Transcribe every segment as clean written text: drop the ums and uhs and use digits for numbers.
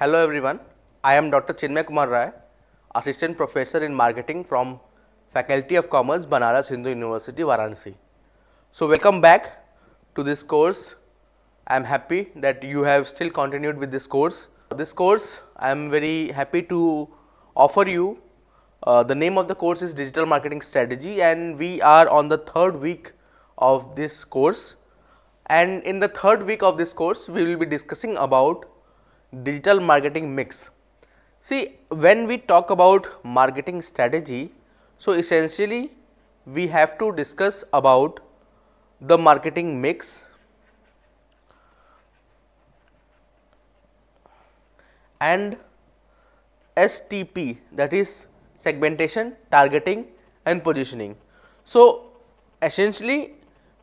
Hello everyone, I am Dr. Chinmay Kumar Rai, Assistant Professor in Marketing from Faculty of Commerce, Banaras Hindu University, Varanasi. So welcome back to this course. I am happy that you have still continued with this course. This course I am very happy to offer you. The name of the course is Digital Marketing Strategy and we are on the third week of this course. And in the third week of this course, we will be discussing about digital marketing mix. See, when we talk about marketing strategy, so essentially we have to discuss about the marketing mix and STP, that is segmentation, targeting and positioning. So essentially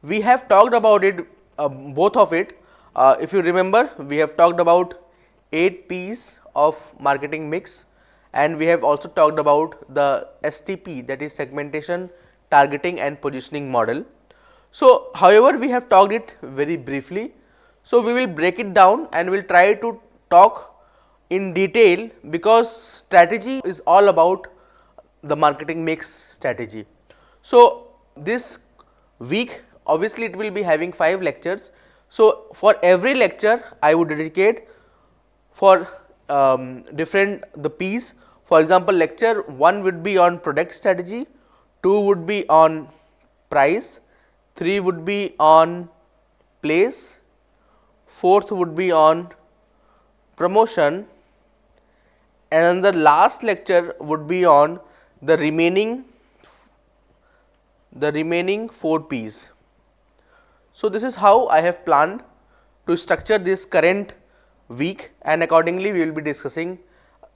we have talked about it, both of it. If you remember, we have talked about 8 P's of marketing mix and we have also talked about the STP, that is segmentation, targeting and positioning model. So however, we have talked it very briefly. So we will break it down and we will try to talk in detail, because strategy is all about the marketing mix strategy. So this week obviously it will be having 5 lectures. So for every lecture I would dedicate for different the P's. For example, lecture 1 would be on product strategy, 2 would be on price, 3 would be on place, 4th would be on promotion, and the last lecture would be on the remaining 4 P's. So this is how I have planned to structure this current week, and accordingly we will be discussing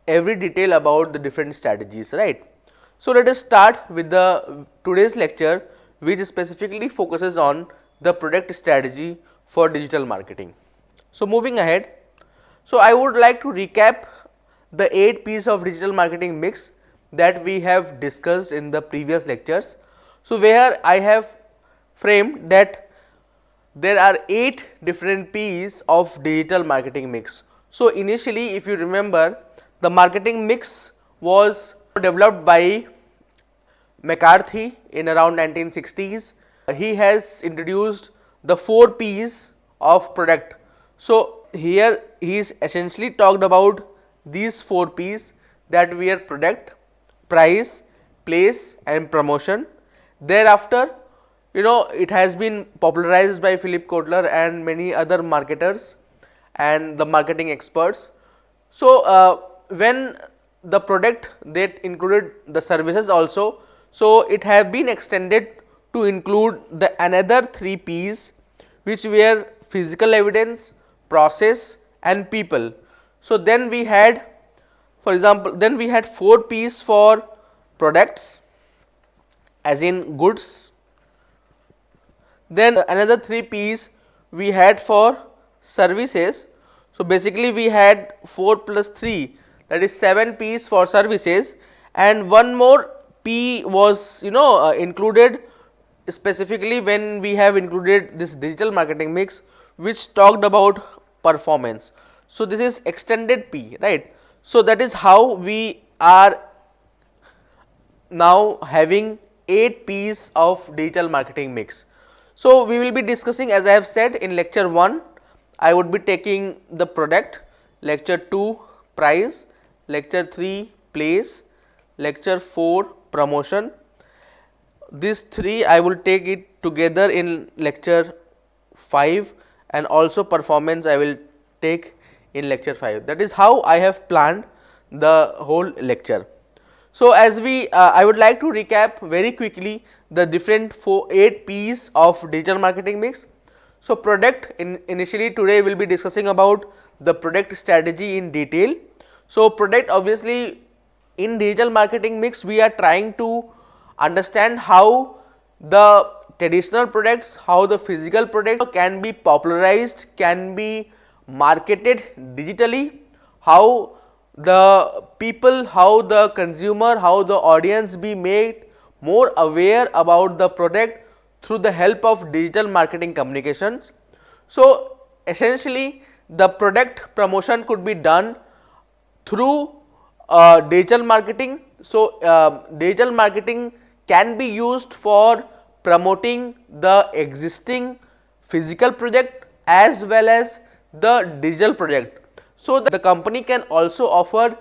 every detail about the different strategies, right. So let us start with the today's lecture, which specifically focuses on the product strategy for digital marketing. So moving ahead, so I would like to recap the 8 P's of digital marketing mix that we have discussed in the previous lectures. So where I have framed that there are 8 different P's of digital marketing mix. So initially, if you remember, the marketing mix was developed by McCarthy in around 1960s. He has introduced the 4 P's of product. So here he is essentially talked about these 4 P's, that were product, price, place and promotion. Thereafter, it has been popularized by Philip Kotler and many other marketers and the marketing experts. So when the product, that included the services also, so it have been extended to include the another 3 P's, which were physical evidence, process and people. So then we had, for example, then we had 4 P's for products, as in goods. Then another 3 P's we had for services. So basically we had 4 plus 3, that is 7 P's for services, and one more P was included specifically when we have included this digital marketing mix, which talked about performance. So this is extended P, right. So that is how we are now having 8 P's of digital marketing mix. So we will be discussing, as I have said, in lecture 1 I would be taking the product, lecture 2 price, lecture 3 place, lecture 4 promotion. These 3 I will take it together in lecture 5, and also performance I will take in lecture 5. That is how I have planned the whole lecture. So as I would like to recap very quickly the different 8 P's of digital marketing mix. So product, initially today we will be discussing about the product strategy in detail. So product, obviously in digital marketing mix we are trying to understand how the traditional products, how the physical product can be popularized, can be marketed digitally, how the people, how the consumer, how the audience be made more aware about the product through the help of digital marketing communications. So essentially the product promotion could be done through digital marketing. So digital marketing can be used for promoting the existing physical project as well as the digital project. So the company can also offer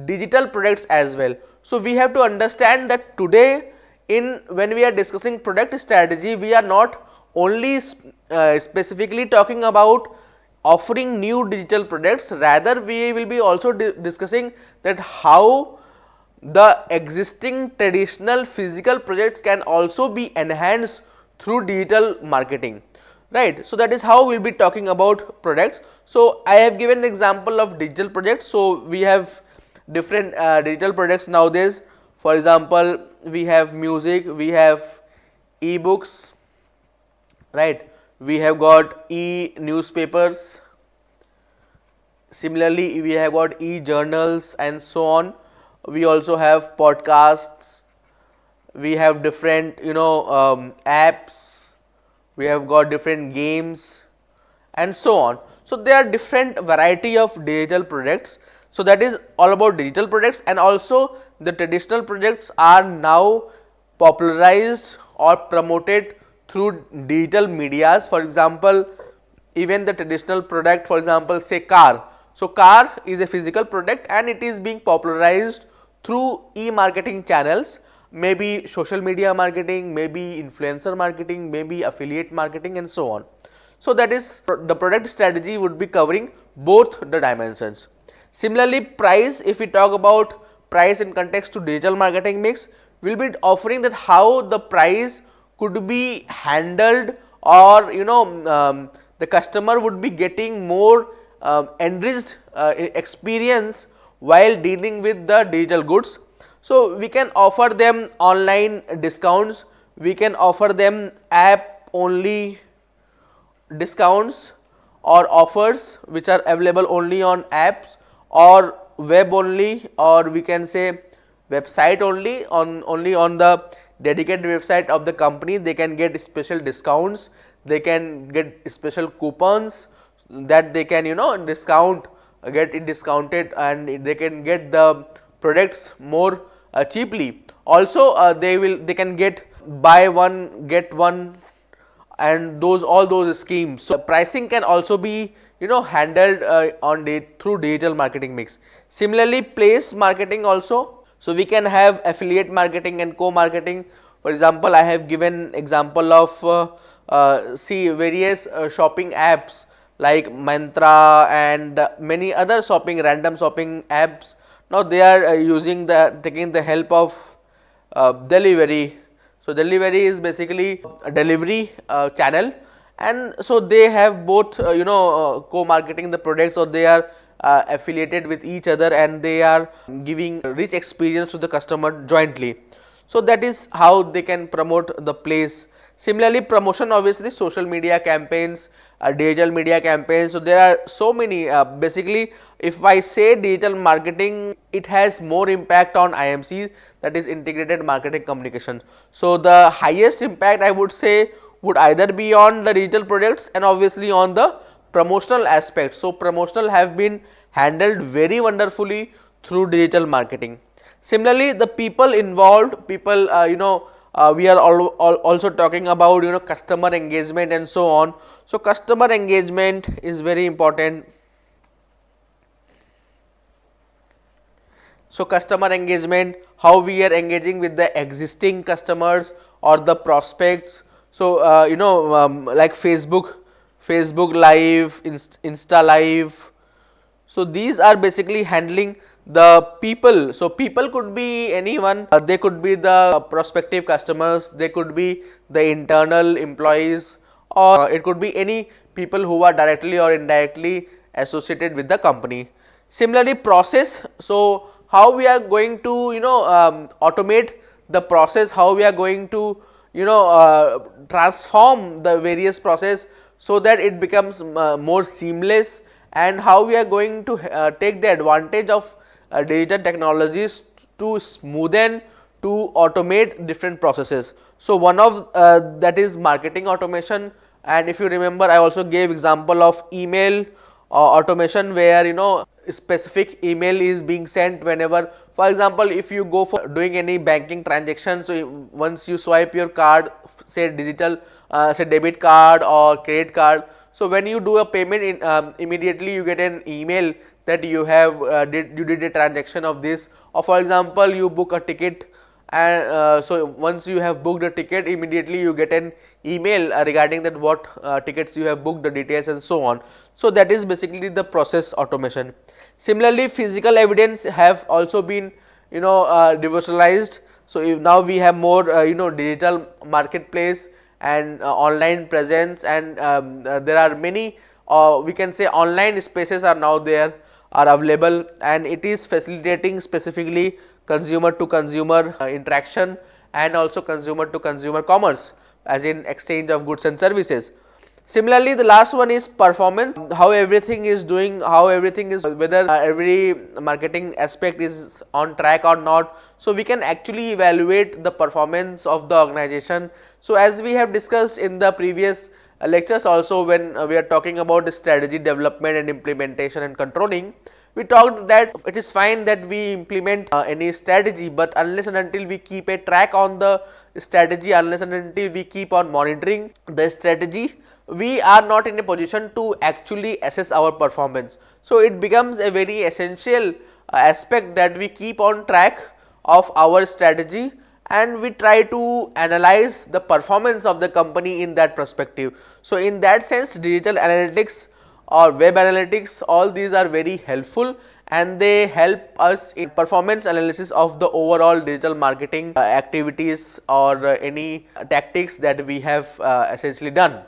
digital products as well. So we have to understand that today, in when we are discussing product strategy, we are not only specifically talking about offering new digital products, rather we will be also discussing that how the existing traditional physical projects can also be enhanced through digital marketing, right. So that is how we will be talking about products. So I have given an example of digital projects. So we have different digital products nowadays. For example, we have music, we have e-books, right. We have got e-newspapers. Similarly, we have got e-journals and so on. We also have podcasts. We have different, apps. We have got different games and so on. So there are different variety of digital products. So that is all about digital products, and also the traditional products are now popularized or promoted through digital medias. For example, even the traditional product, for example, say car. So car is a physical product and it is being popularized through e-marketing channels, maybe social media marketing, maybe influencer marketing, maybe affiliate marketing and so on. So that is the product strategy would be covering both the dimensions. Similarly, price, if we talk about price in context to digital marketing mix, we will be offering that how the price could be handled, or the customer would be getting more enriched experience while dealing with the digital goods. So we can offer them online discounts, we can offer them app only discounts or offers which are available only on apps, or web only, or we can say website only, only on the dedicated website of the company they can get special discounts, they can get special coupons that they can discount, get it discounted, and they can get the products more cheaply. Also they can get buy one get one and all those schemes. So pricing can also be handled through digital marketing mix. Similarly, place marketing also. So we can have affiliate marketing and co-marketing. For example, I have given example of see various shopping apps like Mantra and many other random shopping apps. Now they are taking the help of delivery. So delivery is basically a delivery channel, and so they have both co-marketing the products, or they are affiliated with each other and they are giving rich experience to the customer jointly. So that is how they can promote the place. Similarly, promotion, obviously social media campaigns, digital media campaigns. So there are so many basically if I say digital marketing, it has more impact on IMC, that is integrated marketing communications. So the highest impact I would say would either be on the digital products and obviously on the promotional aspects. So promotional have been handled very wonderfully through digital marketing. Similarly, the people involved, we are also talking about customer engagement and so on. So customer engagement is very important. So customer engagement, how we are engaging with the existing customers or the prospects. So like Facebook Live, Insta Live. So these are basically handling the people. So people could be anyone, they could be the prospective customers, they could be the internal employees, or it could be any people who are directly or indirectly associated with the company. Similarly, process. So how we are going to automate the process, how we are going to transform the various process so that it becomes more seamless, and how we are going to take the advantage of digital technologies to smoothen, to automate different processes. So one of that is marketing automation, and if you remember I also gave example of email automation, where specific email is being sent whenever, for example, if you go for doing any banking transaction, so once you swipe your card, say digital, say debit card or credit card, so when you do a payment immediately you get an email that you have did a transaction of this, or for example you book a ticket, and so once you have booked a ticket, immediately you get an email regarding that what tickets you have booked, the details and so on. So that is basically the process automation. Similarly, physical evidence have also been digitalized. So if now we have more digital marketplace and online presence, and there are many we can say online spaces are now there, are available, and it is facilitating specifically consumer to consumer interaction and also consumer to consumer commerce, as in exchange of goods and services. Similarly, the last one is performance, how everything is doing, how everything is, whether every marketing aspect is on track or not. So we can actually evaluate the performance of the organization. So as we have discussed in the previous lectures also, when we are talking about the strategy development and implementation and controlling, we talked that it is fine that we implement any strategy, but unless and until we keep a track on the strategy, unless and until we keep on monitoring the strategy, we are not in a position to actually assess our performance. So it becomes a very essential aspect that we keep on track of our strategy and we try to analyze the performance of the company in that perspective. So in that sense, digital analytics or web analytics, all these are very helpful and they help us in performance analysis of the overall digital marketing activities or any tactics that we have essentially done.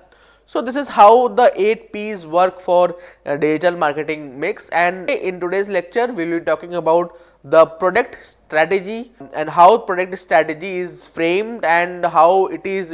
So this is how the 8 P's work for digital marketing mix, and in today's lecture we will be talking about the product strategy and how product strategy is framed and how it is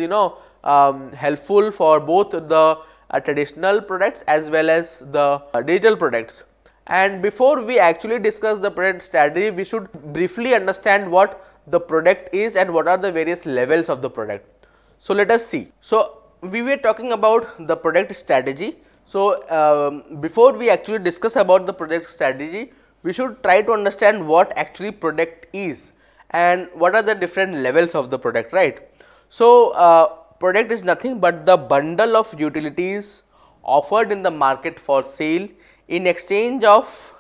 helpful for both the traditional products as well as the digital products. And before we actually discuss the product strategy, we should briefly understand what the product is and what are the various levels of the product. So let us see. So we were talking about the product strategy. So before we actually discuss about the product strategy, we should try to understand what actually product is and what are the different levels of the product, right? So product is nothing but the bundle of utilities offered in the market for sale in exchange of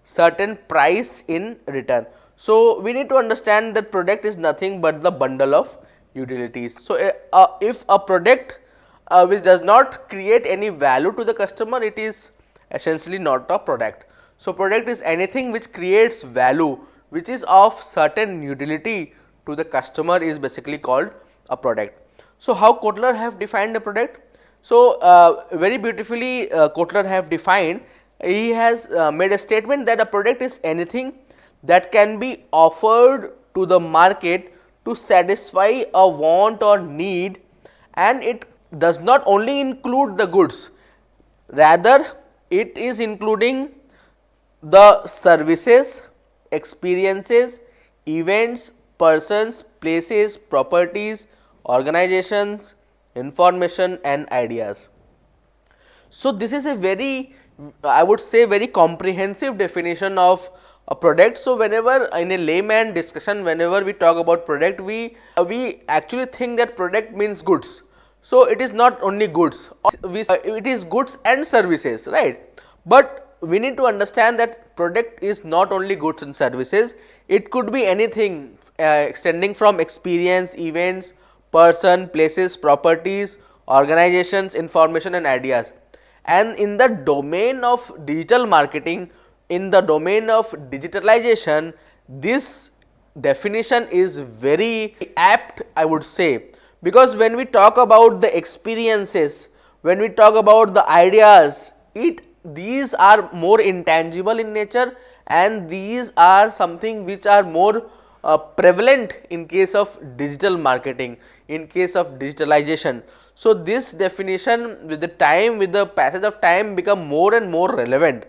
certain price in return. So we need to understand that product is nothing but the bundle of utilities. So if a product which does not create any value to the customer, it is essentially not a product. So product is anything which creates value, which is of certain utility to the customer, is basically called a product. So how Kotler have defined a product? So very beautifully Kotler have defined, he has made a statement that a product is anything that can be offered to the market to satisfy a want or need, and it does not only include the goods, rather it is including the services, experiences, events, persons, places, properties, organizations, information and ideas. So this is a very, I would say, very comprehensive definition of a product. So whenever in a layman discussion, whenever we talk about product, we actually think that product means goods. So it is not only goods, it is goods and services, right? But we need to understand that product is not only goods and services, it could be anything extending from experience, events, person, places, properties, organizations, information and ideas. And in the domain of digital marketing, in the domain of digitalization, this definition is very apt, I would say, because when we talk about the experiences, when we talk about the ideas, these are more intangible in nature and these are something which are more prevalent in case of digital marketing, in case of digitalization. So this definition with the time, with the passage of time, become more and more relevant,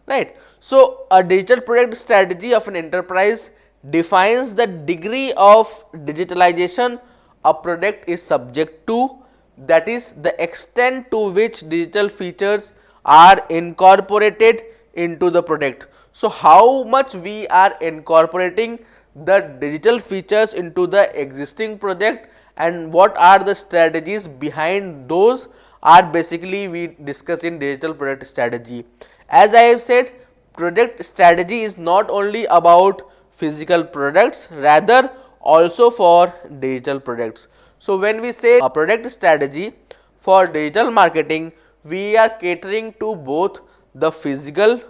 right? So a digital product strategy of an enterprise defines the degree of digitalization a product is subject to, that is the extent to which digital features are incorporated into the product. So how much we are incorporating the digital features into the existing project and what are the strategies behind those are basically we discussed in digital product strategy. As I have said, product strategy is not only about physical products, rather also for digital products. So when we say a product strategy for digital marketing, we are catering to both the physical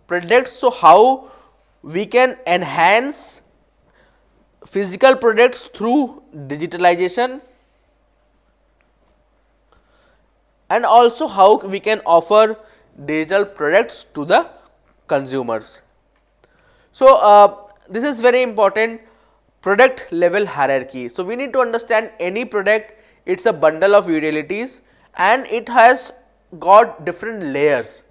products. So how we can enhance physical products through digitalization, and also how we can offer digital products to the consumers. So this is very important, product level hierarchy. So we need to understand any product, it's a bundle of utilities and it has got different layers.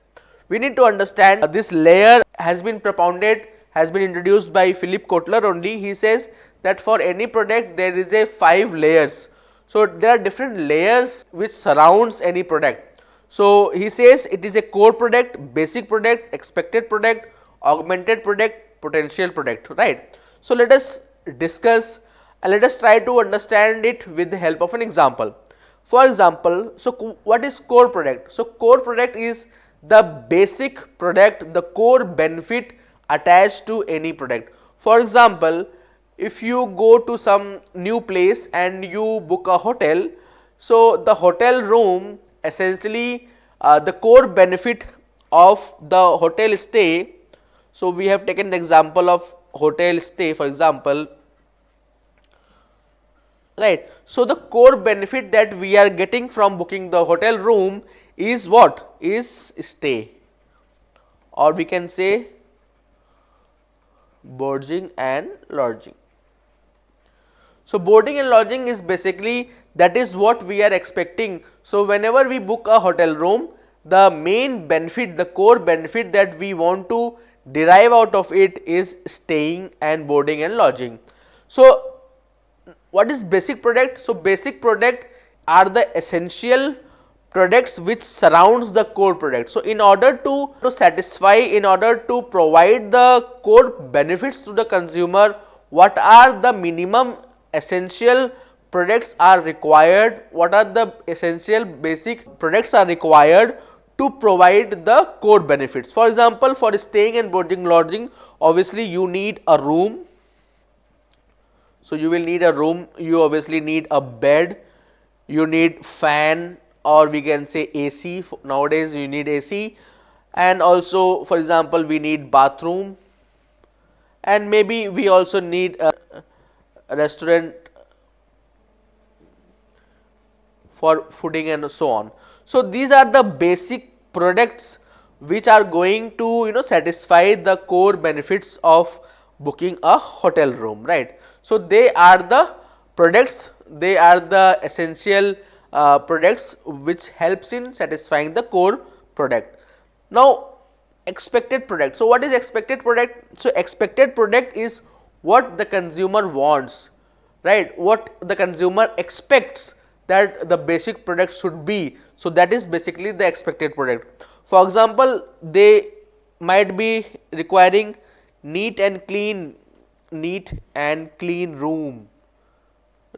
We need to understand this layer has been propounded, has been introduced by Philip Kotler only. He says that for any product there is a 5 layers. So there are different layers which surrounds any product. So he says it is a core product, basic product, expected product, augmented product, potential product, right. So let us discuss and let us try to understand it with the help of an example. For example, so what is core product? So core product is the basic product, the core benefit attached to any product. For example, if you go to some new place and you book a hotel, so the hotel room essentially the core benefit of the hotel stay. So we have taken the example of hotel stay, for example, right. So the core benefit that we are getting from booking the hotel room is what? Is stay, or we can say boarding and lodging. So boarding and lodging is basically that is what we are expecting. So whenever we book a hotel room, the main benefit, the core benefit that we want to derive out of it is staying and boarding and lodging. So what is basic product? So basic product are the essential products which surrounds the core product. So in order to satisfy, in order to provide the core benefits to the consumer, what are the minimum essential products are required, what are the essential basic products are required to provide the core benefits. For example, for staying and boarding lodging, obviously you need a room. So you will need a room, you obviously need a bed, you need fan, or we can say AC, nowadays you need AC, and also for example we need bathroom, and maybe we also need a restaurant for fooding and so on. So these are the basic products which are going to satisfy the core benefits of booking a hotel room, right. So they are the products, they are the essential products which helps in satisfying the core product. Now expected product. So what is expected product? So expected product is what the consumer wants, right, what the consumer expects that the basic product should be. So that is basically the expected product. For example, they might be requiring neat and clean room,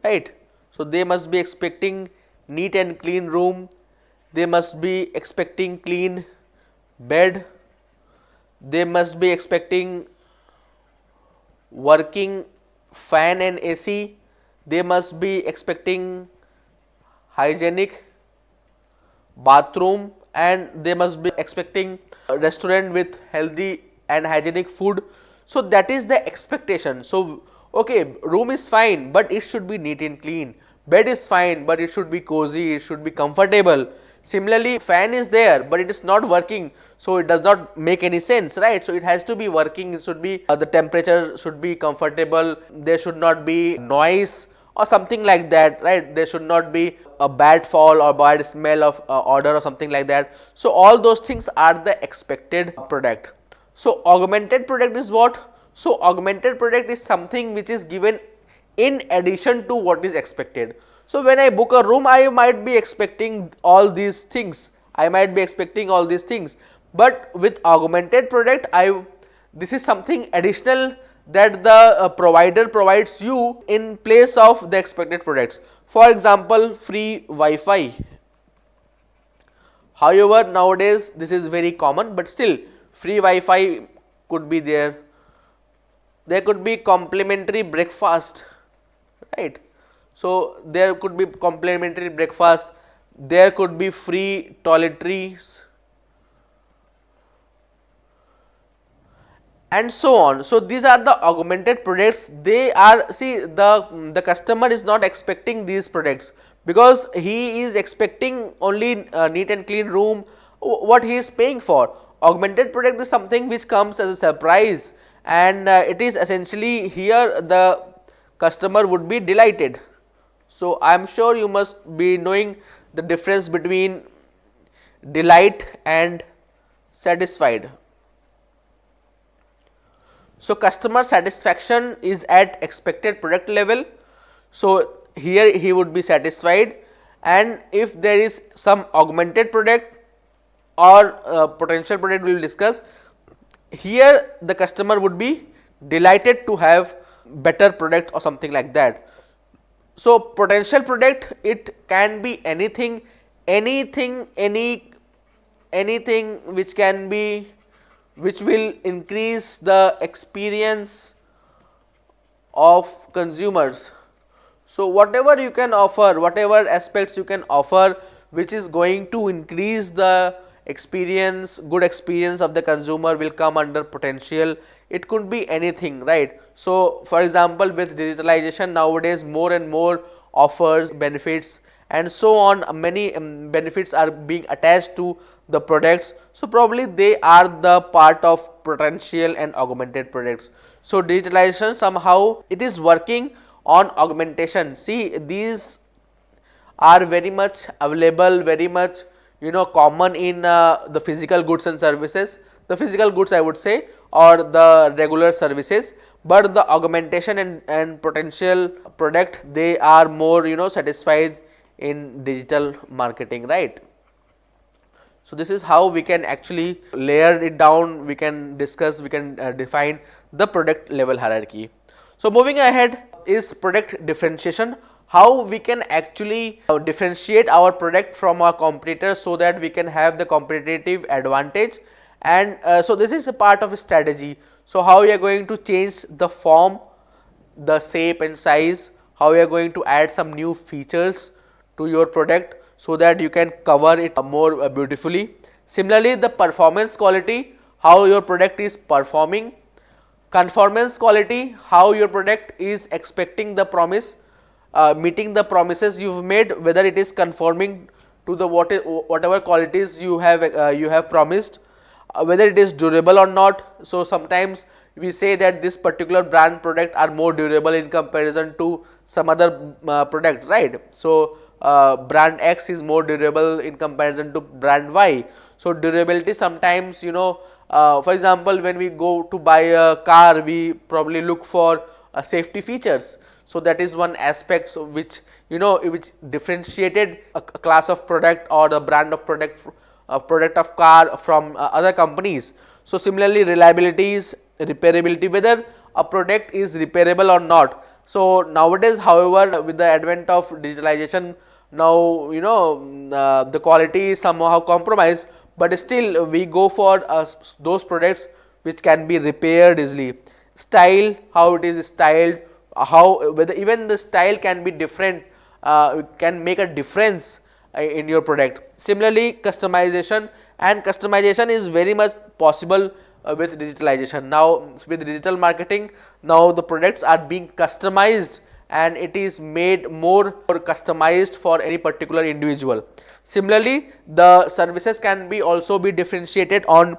right. So they must be expecting neat and clean room, they must be expecting clean bed, they must be expecting working fan and AC, they must be expecting hygienic bathroom, and they must be expecting a restaurant with healthy and hygienic food. So that is the expectation. So okay, room is fine, but it should be neat and clean. Bed is fine, but it should be cozy, it should be comfortable. Similarly, fan is there, but it is not working, so it does not make any sense, right. So it has to be working, it should be the temperature should be comfortable, there should not be noise or something like that, right. There should not be a bad fall or bad smell of odor or something like that. So all those things are the expected product. So augmented product is what? So augmented product is something which is given in addition to what is expected. So when I book a room, I might be expecting all these things, But with augmented product, this is something additional that the provider provides you in place of the expected products. For example, free Wi-Fi. However, nowadays this is very common, but still free Wi-Fi could be there. There could be complimentary breakfast, right? So there could be complimentary breakfast. There could be free toiletries, and so on. So these are the augmented products. They are, see, the customer is not expecting these products, because he is expecting only neat and clean room, what he is paying for. Augmented product is something which comes as a surprise, and it is essentially here the customer would be delighted. So I am sure you must be knowing the difference between delight and satisfied. So customer satisfaction is at expected product level. So here he would be satisfied, and if there is some augmented product or potential product we will discuss, here the customer would be delighted to have better product or something like that. So potential product, it can be anything, anything which can be, which will increase the experience of consumers. So whatever you can offer, whatever aspects you can offer which is going to increase the experience, good experience of the consumer, will come under potential. It could be anything, right? So for example, with digitalization nowadays, more and more offers, benefits and so on, many benefits are being attached to the products. So probably they are the part of potential and augmented products. So digitalization, somehow it is working on augmentation. See, these are very much available, very much common in the physical goods and services, the physical goods I would say, or the regular services. But the augmentation and potential product, they are more satisfied in digital marketing, right? So this is how we can actually layer it down, we can discuss, we can define the product level hierarchy. So moving ahead is product differentiation, how we can actually differentiate our product from our competitors so that we can have the competitive advantage. And so this is a part of a strategy. So how we are going to change the form, the shape and size, how we are going to add some new features to your product so that you can cover it more beautifully. Similarly, the performance quality, how your product is performing. Conformance quality, how your product is expecting the promise, meeting the promises you've made, whether it is conforming to the whatever qualities you have promised, whether it is durable or not. So sometimes we say that this particular brand product are more durable in comparison to some other product, right? So brand X is more durable in comparison to brand Y. So durability, sometimes for example, when we go to buy a car, we probably look for safety features. So that is one aspect which which differentiated a class of product or the brand of product of car from other companies. So similarly, reliability is repairability, whether a product is repairable or not. So nowadays, however, with the advent of digitalization, now the quality is somehow compromised, but still we go for those products which can be repaired easily. Style, how it is styled, how, whether even the style can be different, can make a difference in your product. Similarly, customization, and customization is very much possible with digitalization. Now with digital marketing, now the products are being customized and it is made more customized for any particular individual. Similarly, the services can be also be differentiated on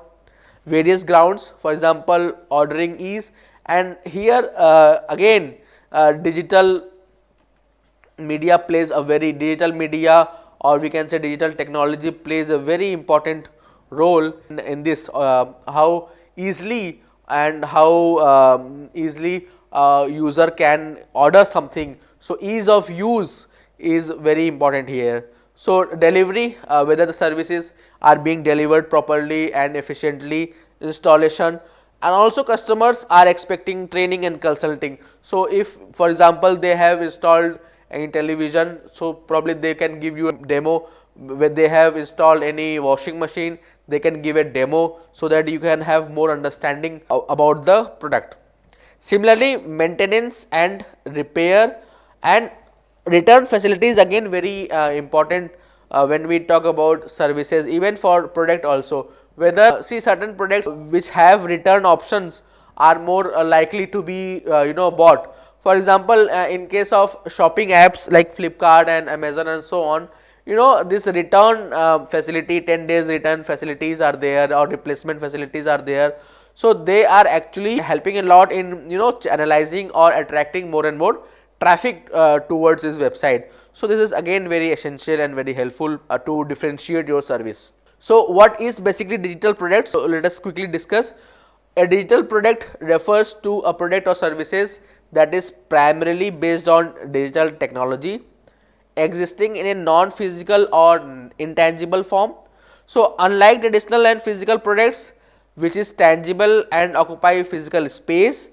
various grounds, for example ordering ease, and here again digital media plays a very, digital media, or we can say digital technology plays a very important role in this, how easily and how easily user can order something. So ease of use is very important here. So delivery, whether the services are being delivered properly and efficiently, installation, and also customers are expecting training and consulting. So if for example they have installed any television, so probably they can give you a demo. When they have installed any washing machine, they can give a demo so that you can have more understanding about the product. Similarly, maintenance and repair and return facilities again very important when we talk about services, even for product also. Whether see certain products which have return options are more likely to be bought. For example, in case of shopping apps like Flipkart and Amazon and so on, this return facility, 10 days return facilities are there, or replacement facilities are there. So they are actually helping a lot in channelizing or attracting more and more traffic towards this website. So this is again very essential and very helpful to differentiate your service. So what is basically digital products? So let us quickly discuss. A digital product refers to a product or services that is primarily based on digital technology, existing in a non-physical or intangible form. So unlike traditional and physical products, which is tangible and occupy physical space,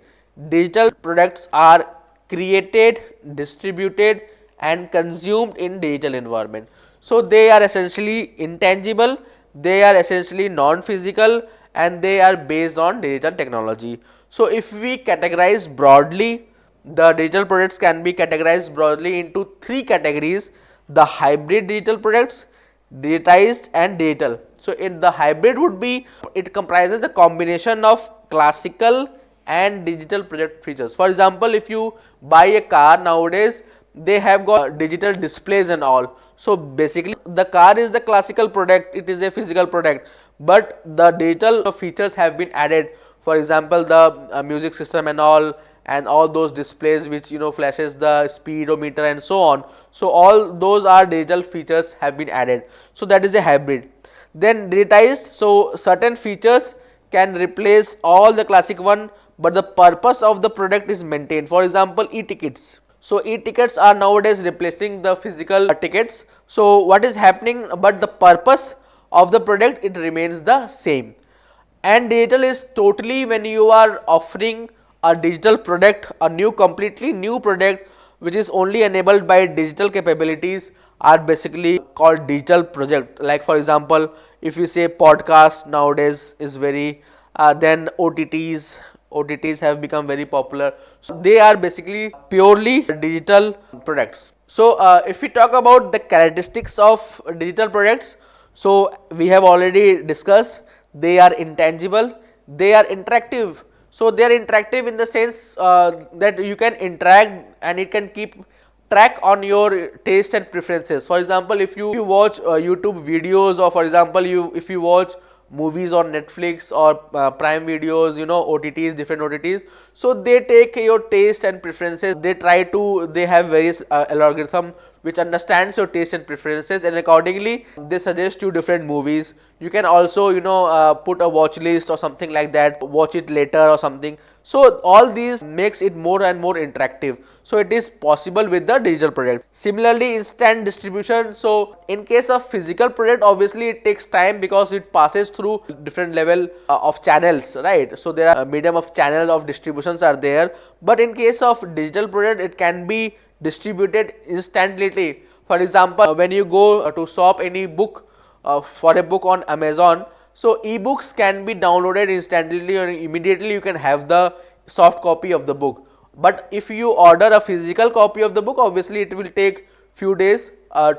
digital products are created, distributed and consumed in digital environment. So they are essentially intangible, they are essentially non-physical, and they are based on digital technology. So if we categorize broadly, the digital products can be categorized broadly into three categories: the hybrid digital products, digitized and digital. So in the hybrid would be, it comprises a combination of classical and digital product features. For example, if you buy a car nowadays, they have got digital displays and all. So basically the car is the classical product, it is a physical product, but the digital features have been added. For example, the music system and all those displays which flashes the speedometer and so on. So all those are digital features have been added. So that is a hybrid. Then digitized, so certain features can replace all the classic one, but the purpose of the product is maintained. For example, e-tickets. So e-tickets are nowadays replacing the physical tickets. So what is happening, but the purpose of the product, it remains the same. And digital is totally when you are offering a digital product, a completely new product which is only enabled by digital capabilities, are basically called digital project. Like for example, if you say podcast nowadays is very then OTTs have become very popular. So they are basically purely digital products. So if we talk about the characteristics of digital products, so we have already discussed, they are intangible, they are interactive. So they are interactive in the sense that you can interact and it can keep track on your taste and preferences. For example, if you watch YouTube videos, or for example if you watch movies on Netflix or Prime videos, OTTs, different OTTs, so they take your taste and preferences, they have various algorithm which understands your taste and preferences, and accordingly they suggest you different movies. You can also put a watch list or something like that, watch it later or something. So all these makes it more and more interactive. So it is possible with the digital product. Similarly, instant distribution. So in case of physical product, obviously it takes time because it passes through different level of channels, right? So there are a medium of channel of distributions are there, but in case of digital product, it can be distributed instantly. For example, when you go to shop any book for a book on Amazon, so ebooks can be downloaded instantly or immediately you can have the soft copy of the book. But if you order a physical copy of the book, obviously it will take few days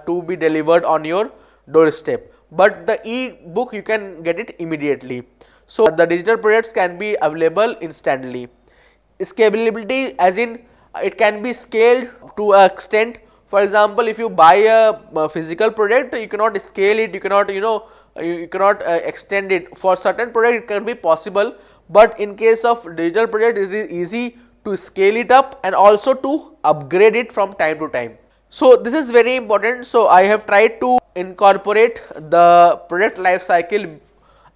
to be delivered on your doorstep. But the e-book you can get it immediately. So the digital products can be available instantly. Scalability, as in it can be scaled to an extent. For example, if you buy a physical product, you cannot scale it, you cannot you cannot extend it. For certain product it can be possible, but in case of digital product it is easy to scale it up and also to upgrade it from time to time. So this is very important. So I have tried to incorporate the product life cycle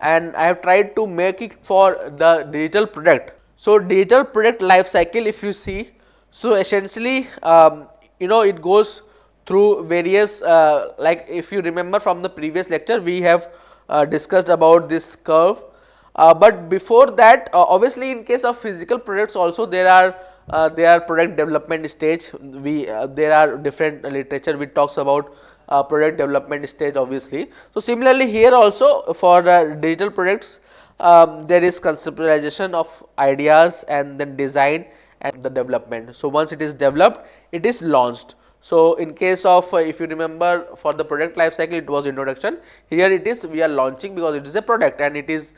and I have tried to make it for the digital product. So digital product life cycle, if you see, so essentially it goes through various like if you remember from the previous lecture, we have discussed about this curve. But before that, obviously in case of physical products also there are product development stage. We there are different literature which talks about product development stage obviously. So similarly here also for digital products, there is conceptualization of ideas and then design and the development. So once it is developed, it is launched. So in case of if you remember for the product life cycle, it was introduction. Here it is we are launching because it is a product and it is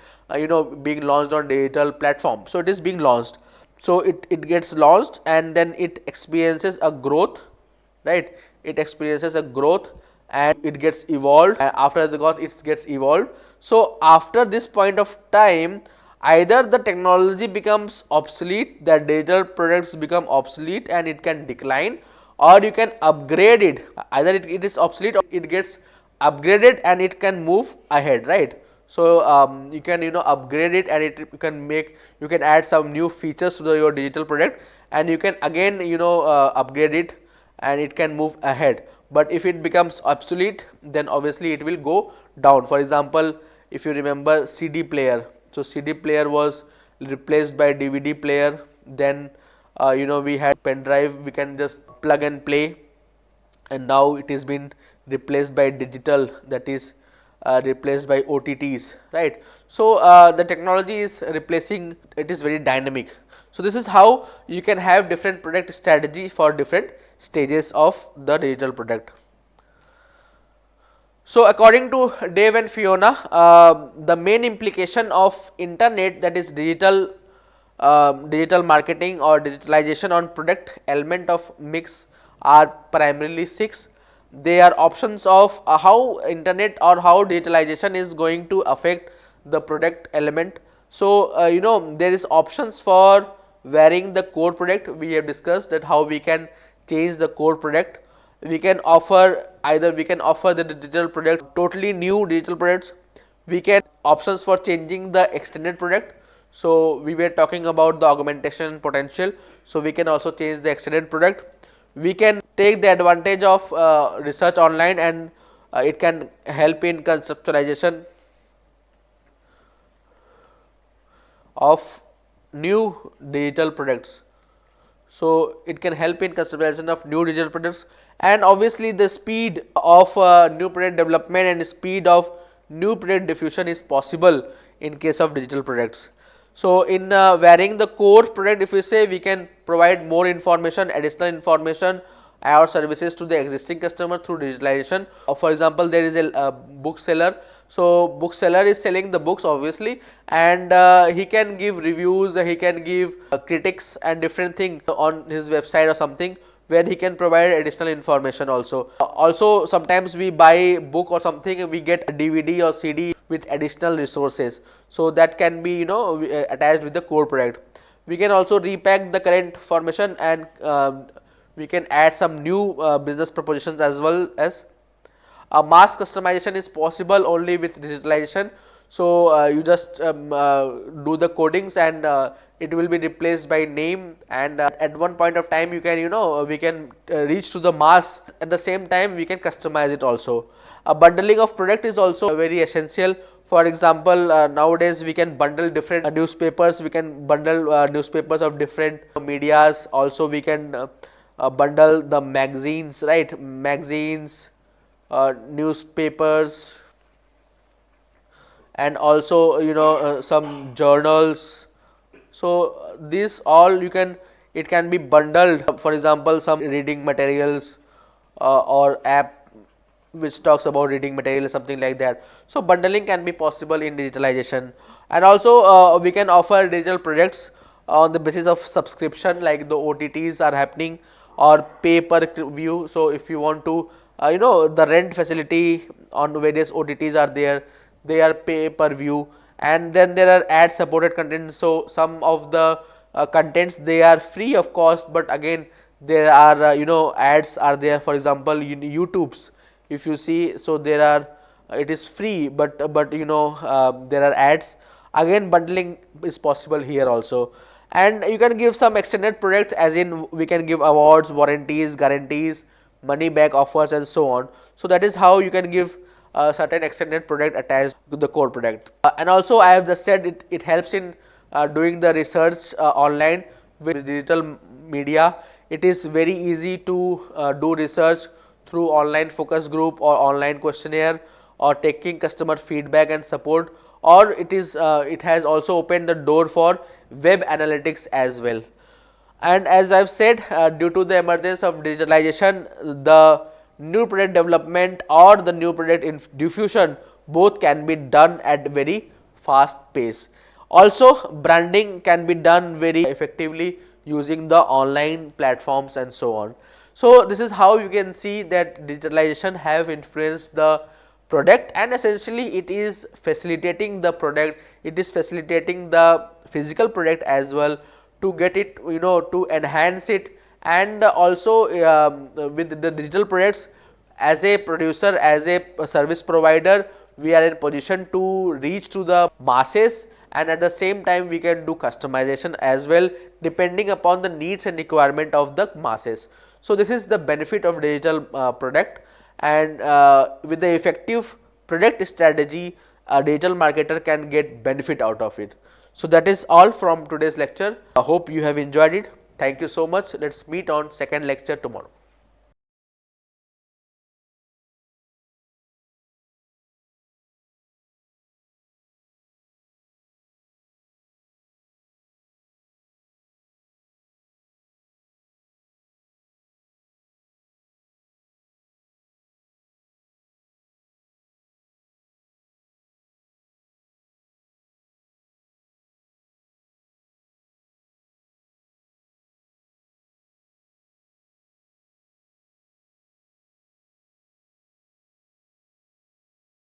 being launched on digital platform. So it is being launched. So it gets launched and then it experiences a growth, right? It experiences a growth and it gets evolved. After the growth it gets evolved. So after this point of time, either the technology becomes obsolete, the digital products become obsolete and it can decline, or you can upgrade it. Either it is obsolete or it gets upgraded and it can move ahead, right? So you can upgrade it and you can add some new features to your digital product and you can again upgrade it and it can move ahead. But if it becomes obsolete, then obviously it will go down. For example, if you remember CD player, so CD player was replaced by DVD player. Then we had pen drive, we can just plug and play, and now it has been replaced by digital, that is replaced by OTTs, right? So the technology is replacing, it is very dynamic. So this is how you can have different product strategy for different stages of the digital product. So according to Dave and Fiona, the main implication of internet, that is digital marketing or digitalization on product element of mix, are primarily 6. They are options of how internet or how digitalization is going to affect the product element. So there is options for varying the core product. We have discussed that how we can change the core product. We can offer the digital product, totally new digital products. We can options for changing the extended product. So we were talking about the augmentation potential. So we can also change the extended product. We can take the advantage of research online and it can help in conceptualization of new digital products. So it can help in conceptualization of new digital products, and obviously the speed of new product development and speed of new product diffusion is possible in case of digital products. So in varying the core product, if we say, we can provide more information, additional information or services to the existing customer through digitalization. For example, there is a bookseller. So bookseller is selling the books obviously, and he can give reviews, he can give critics and different things on his website or something, where he can provide additional information also. Also sometimes we buy book or something, we get a DVD or CD with additional resources. So that can be attached with the core product. We can also repack the current information and we can add some new business propositions as well as. Mass customization is possible only with digitalization. So you just do the codings and it will be replaced by name, and at one point of time you can we can reach to the mass. At the same time we can customize it also. Bundling of product is also very essential. For example, nowadays we can bundle different newspapers, we can bundle newspapers of different medias. Also we can bundle the magazines, right? Magazines, newspapers, and also some journals. So these all it can be bundled. For example, some reading materials or app which talks about reading material, something like that. So bundling can be possible in digitalization. And also we can offer digital products on the basis of subscription, like the OTTs are happening, or pay per view. So if you want to the rent facility on various OTTs are there, they are pay per view. And then there are ad supported content. So some of the contents, they are free of cost, but again there are ads are there. For example, YouTube's, if you see, so there are it is free, but there are ads. Again bundling is possible here also. And you can give some extended products, as in we can give awards, warranties, guarantees, money back offers and so on. So that is how you can give a certain extended product attached to the core product. And also I have just said it helps in doing the research online with digital media. It is very easy to do research through online focus group or online questionnaire or taking customer feedback and support, or it has also opened the door for web analytics as well. And as I've said, due to the emergence of digitalization, the new product development or the new product diffusion both can be done at very fast pace. Also, branding can be done very effectively using the online platforms and so on. So this is how you can see that digitalization have influenced the product, and essentially it is facilitating the product, it is facilitating the physical product as well, to get it, to enhance it. And also with the digital products, as a producer, as a service provider, we are in position to reach to the masses, and at the same time we can do customization as well depending upon the needs and requirement of the masses. So this is the benefit of digital product, and with the effective product strategy, a digital marketer can get benefit out of it. So that is all from today's lecture. I hope you have enjoyed it. Thank you so much. Let's meet on second lecture tomorrow.